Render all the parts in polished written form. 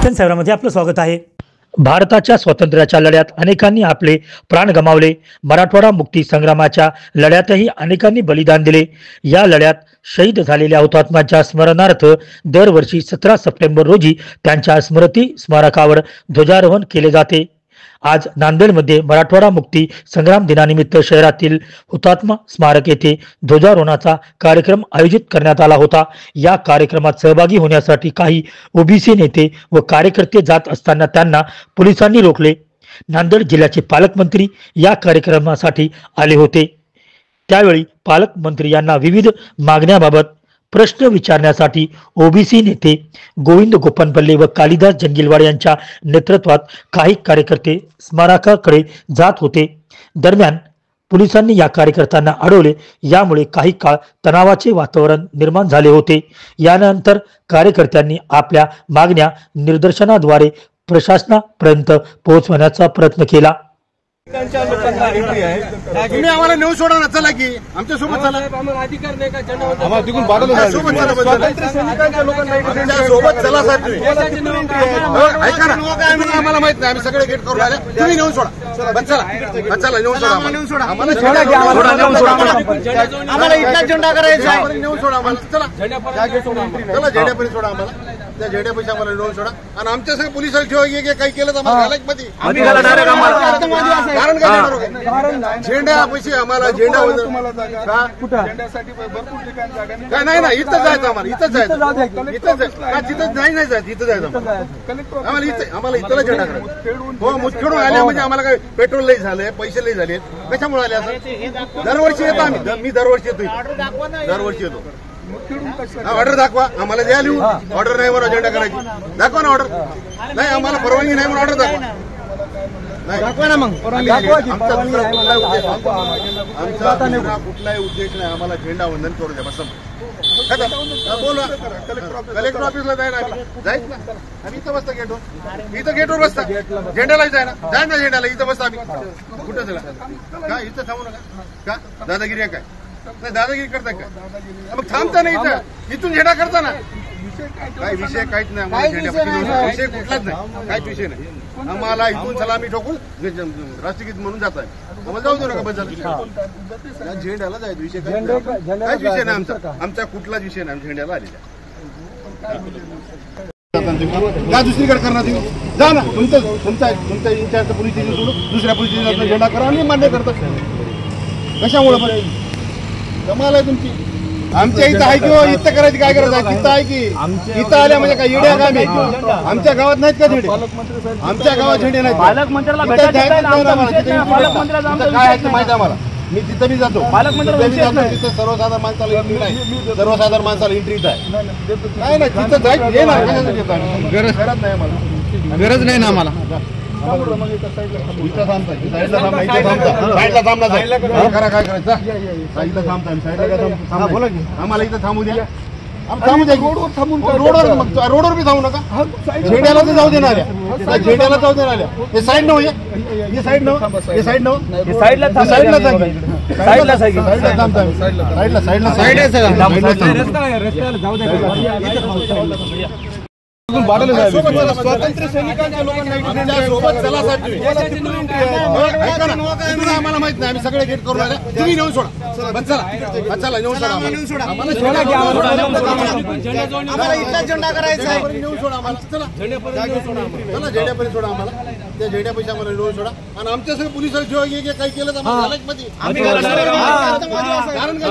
दर्शन सेवामध्ये आपलं स्वागत आहे। भारताच्या स्वातंत्र्याच्या लढ्यात अनेकांनी आपले प्राण गमावले। मराठवाडा मुक्ती संग्रामाच्या लढ्यातही अनेकांनी बलिदान दिले। या लढ्यात शहीद झालेल्या हुतात्म्यांच्या स्मरणार्थ दरवर्षी 17 सप्टेंबर रोजी त्यांच्या स्मृती स्मारकावर ध्वजारोहण केले जाते। आज नांदेडमध्ये मराठवाडा मुक्ती संग्राम दिनानिमित्त शहरातील हुतात्मा स्मारक येथे ध्वजारोहणाचा कार्यक्रम आयोजित करण्यात आला होता। या कार्यक्रमात सहभागी होण्यासाठी काही ओबीसी नेते व कार्यकर्ते जात असताना त्यांना पोलिसांनी रोखले। नांदेड जिल्ह्याचे पालकमंत्री या कार्यक्रमासाठी आले होते। त्यावेळी पालकमंत्री यांना विविध मागण्याबाबत प्रश्न विचारण्यासाठी ओबीसी नेते गोविंद गोपनपल्ले व कालिदास जंगीलवाड यांच्या नेतृत्वात काही कार्यकर्ते स्मारकाकडे जात होते। दरम्यान पोलिसांनी या कार्यकर्त्यांना अडवले। यामुळे काही काळ तणावाचे वातावरण निर्माण झाले होते। यानंतर कार्यकर्त्यांनी आपल्या मागण्या निदर्शनाद्वारे प्रशासनापर्यंत पोहोचवण्याचा प्रयत्न केला। तुम्ही आम्हाला नेऊ सोडा ना, चला की आमच्या सोबत चला। अधिकार नाही का आम्हाला तिकडून बाजूला सोबत चला, सोबत चला साहेब। ऐका ना, आम्हाला माहित नाही, आम्ही सगळे गेट करून आले। तुम्ही नेऊन सोडा, बस चला, चला नेऊन सोडा, नेऊन सोडा, आम्हाला सोडा की आम्हाला इथला झेंडा करायचा आहे। नेऊन सोडा आम्हाला, चला चला झेंड्यापर्यंत सोडा आम्हाला। त्या झेंड्यापाशी आम्हाला नेऊन सोडा आणि आमच्या सगळं पोलिसांना ठेवा काही केलं तर आम्हाला घालायच मध्ये कारण काय झेंडा पैसे आम्हाला झेंडा काय नाही ना, इथं जायचं आम्हाला, इथंच जायचं, इथंच तिथं नाही जायचं, इथं जायचं आम्हाला, इथं आम्हाला इथला झेंडा करायचा। हो, मुतखेडून आले म्हणजे आम्हाला काय पेट्रोल लई झाले, पैसे लई झाले, कशामुळे आले असं? दरवर्षी येतो आम्ही, मी दरवर्षी येतो, दरवर्षी येतो। ऑर्डर दाखवा आम्हाला, द्या लिहून। ऑर्डर नाही म्हणून झेंडा करायची, दाखवा ना ऑर्डर। नाही आम्हाला परवानगी नाही म्हणून ऑर्डर दाखवा, दाखवा ना मग परवानगी। आमचा कुठलाही उद्देश नाही, आम्हाला झेंडा वंदन करू द्या बस। बोला कलेक्टर ऑफिसला जाय ना, जायच ना, आम्ही इथं बसता गेटवर, इथं गेटवर बसता, झेंड्याला जाय ना, जाय ना झेंड्याला, इथं बसता आम्ही। कुठं झाला का? इथं थांबू नका का? दादागिरी आहे काय? नाही दादागिरी करताय का? मग थांबता नाही इथं, इथून झेंडा करता ना। काही विषय काहीच नाही आम्हाला, झेंड्यापासून विषय कुठलाच नाही, काहीच विषय नाही आम्हाला। इथून सलामी ठोकून राष्ट्रगीत म्हणून जात आहे, आम्हाला जाऊ देऊ नका बस। झेंड्याला जायचं विषय काहीच विषय नाही आमचा, आमचा कुठलाच विषय नाही, झेंड्याला आलेला काय दुसरीकडे करणार तुम्ही? जा ना, तुमच्या इंचार्ज पोलीस स्टेशन सोडून दुसऱ्या पोलीस स्टेशनला झेंडा करा आणि मान्य करतात। कशामुळे पण कमाल आहे तुमची? आमच्या इथं आहे किंवा इथं करायची काय गरज आहे? तिथं आहे की इथं आल्या म्हणजे काय येड्या का? आमच्या गावात नाहीत का झेंडे? आमच्या गावात झेंडे नाहीत। पालकमंत्र्याला काय आहे माहिती आम्हाला, मी तिथं मी जातो, तिथं सर्वसाधारण माणसाला एंट्री नाही, सर्वसाधारण माणसाला एंट्री नाही ना, तिथं जायचं गरज नाही आम्हाला, गरज नाही ना आम्हाला। इथं थांबता, साईडला थांबला, करा काय करायचं, साईडला थांबता, साईडला बोला की आम्हाला इथं थांबू द्या, थांबू द्या रोडवर, थांबून रोडवर, मग रोडवर बी थांबू नका, झेंड्याला तर जाऊ देणार, झेंड्याला जाऊ देणार। हे साईड नव्हे, हे साईड नव्हे, हे साईड नव्हे, साईडला साईडला साईडला साईडला थांबता, साईडला साईडला साईड आहे रस्त्याला जाऊ द्या। स्वातंत्र्य सैनिकांच्या लोकांना सोबत चला साहेब। आम्हाला माहित नाही, आम्ही सगळे गेट करून आले। तुम्ही नेऊन सोडा, बस चला, चला नेऊन सोडा, आम्हाला इथला झेंडा करायचा आहे। नेऊन सोडा आम्हाला, चला चला झेंड्यापर्यंत सोडा आम्हाला। त्या झेंड्यापाशी आम्हाला नेऊन सोडा आणि आमच्या सगळं पोलिसांना ठेवा काही केलं तर आम्हाला मध्ये कारण काय?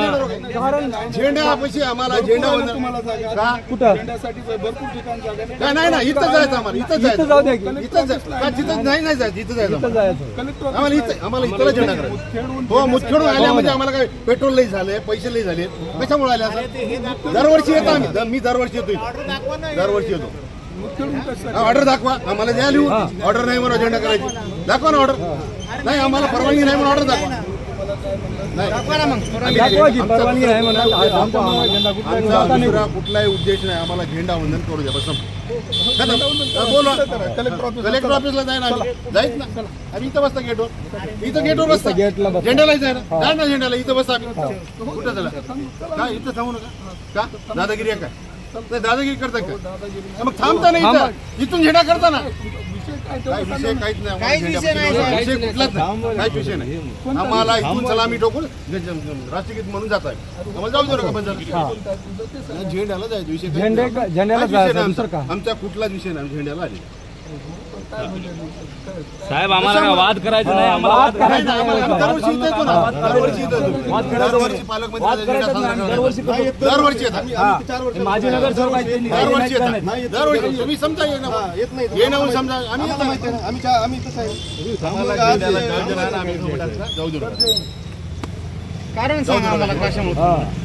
झेंड्यापाशी आम्हाला झेंडा कुठं काय नाही ना, इथं जायचं आम्हाला, इथं जायचं, इथं तिथं नाही जायचं, इथं जायचं आम्हाला, इथं आम्हाला इथला झेंडा करायचा। हो, मुतखेडून आल्या म्हणजे आम्हाला काय पेट्रोल लई झाले, पैसे लई झाले, कशामुळे आले असं? दरवर्षी येतो आम्ही, मी दरवर्षी येतो, दरवर्षी येतो। ऑर्डर दाखवा आम्हाला, द्या लिहून। ऑर्डर नाही म्हणून झेंडा करायची, दाखवा ना ऑर्डर। नाही आम्हाला परवानगी नाही म्हणून ऑर्डर दाखवा, कुठलाही उद्देश नाही, आम्हाला झेंडा वंदन करू द्या बस। बोला कलेक्टर ऑफिसला जाय ना, जायच ना, आम्ही इथं बसता गेटवर, इथं गेटवर बसता, झेंड्याला जाय ना, जाय ना झेंड्याला, इथं बसता आम्ही। कुठं झाला काय? इथं थांबू नका का? दादागिरी आहे काय? नाही दादागिरी करता का? मग थांबता नाही इथं. इथून झेंडा करता ना. काय विषय काहीच नाही. काहीच विषय नाही, साहेब. विषय कुठलाच नाही. काहीच विषय नाही. आम्हाला इथून चला आम्ही ठोकून राष्ट्रगीत म्हणून जात आहे. आम्हाला जाऊ दे नका बंद. झेंड्याला जायचं विषय झेंड्याला जायचं, दुसरं का? आमचा कुठलाच विषय नाही. झेंड्याला आले साहेब आम्हाला काय वाद करायचं नाही, आम्हाला वाद करायचं नाही. दरवर्षी इथं येतो ना. दरवर्षी येतो. दरवर्षी पालकमंत्री दरवर्षी येतात. माझे नगरसेवक आहेत, दरवर्षी येतात. दरवर्षी तुम्ही समजा येणं समजा आम्ही येतो माहिती आहे ना. आम्ही तसं आहे. जाऊ दे. कारण सांगा आम्हाला कशामुळे